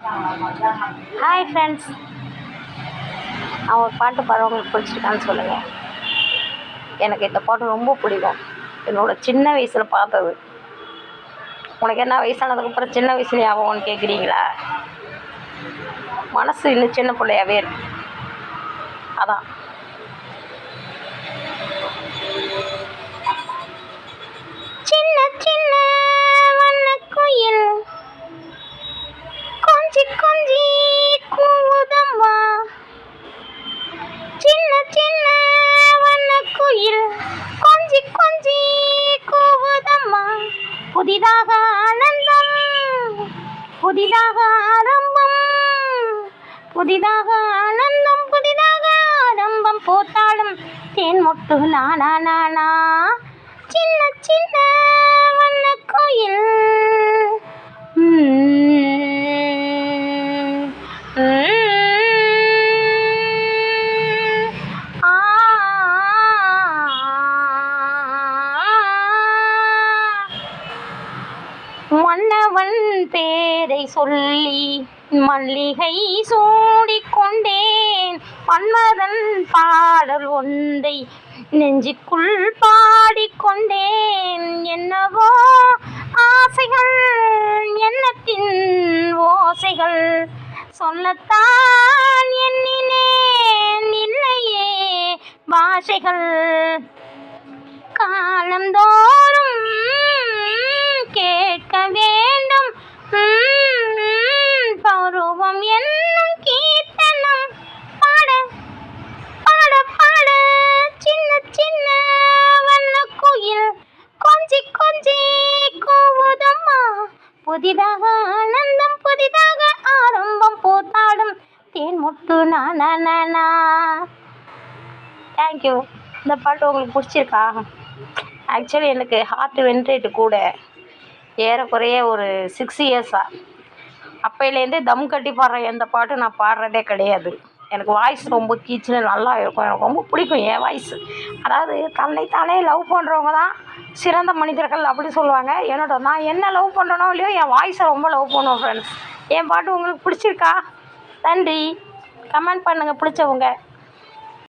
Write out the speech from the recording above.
Hi friends, நான் ஒரு பாட்டு பாடுறவங்களுக்கு பிடிச்சிருக்கான்னு சொல்லுங்கள். எனக்கு இந்த பாட்டு ரொம்ப பிடிக்கும். என்னோடய சின்ன வயசில் பார்த்தது. உனக்கு என்ன வயசானதுக்கப்புறம் சின்ன வயசு ஞாபகம்னு கேட்குறீங்களா? மனசு இன்னும் சின்ன பிள்ளையாவே இருக்கு. அதான் சின்ன சின்ன வண்ணக்குயில் கொஞ்சி கொஞ்சி கூவுதம்மா, சின்ன சின்ன வண்ணக்குயில் கொஞ்சி கொஞ்சி கூவுதம்மா, புதிதாக ஆனந்தம், புதிதாக ஆரம்பம், புதிதாக ஆனந்தம், புதிதாக ஆரம்பம், போத்தாலும் தேன் மொட்டு நானா நானா, சின்ன சின்ன வண்ணக்குயில். மன்னவன் பேரை சொல்லி மல்லிகை சூடிக்கொண்டேன், மன்மதன் பாடல் ஒன்றை நெஞ்சுக்குள் பாடிக்கொண்டேன். என்னவோ ஆசைகள், எண்ணத்தின் ஓசைகள் சொல்லத்தான் எண்ணினேன், இல்லையே பாஷைகள். காலந்தோறும் கேட்க வேண்டும் பருவம் என்னும் கீர்த்தனம், பாட பாட பாட சின்ன சின்ன வண்ணக்குயில் கொஞ்சி கொஞ்சி கூவுதம்மா, புதிதாக ஆனந்தம், புதிதாக ஆரம்பம், போத்தாடும் தேன் முட்டு நானா நானா. தேங்க்யூ. இந்த பாட்டு உங்களுக்கு பிடிச்சிருக்கா? ஆக்சுவலி எனக்கு ஹார்ட் வென்ட்ரேட்டு கூட ஏறக்குறைய ஒரு 6 இயர்ஸாக. அப்போலேருந்தே தம் கட்டி பாடுற எந்த பாட்டும் நான் பாடுறதே கிடையாது. எனக்கு வாய்ஸ் ரொம்ப கீச்சுன்னு நல்லா இருக்கும். எனக்கு ரொம்ப பிடிக்கும் என் வாய்ஸு. அதாவது தன்னைத்தானே லவ் பண்ணுறவங்க தான் சிறந்த மனிதர்கள் அப்படி சொல்லுவாங்க. நான் என்ன லவ் பண்ணுறனோ இல்லையோ என் வாய்ஸை ரொம்ப லவ் பண்ணுவேன் ஃப்ரெண்ட்ஸ். என் பாட்டு உங்களுக்கு பிடிச்சிருக்கா? நன்றி. கமெண்ட் பண்ணுங்கள் பிடிச்சவங்க.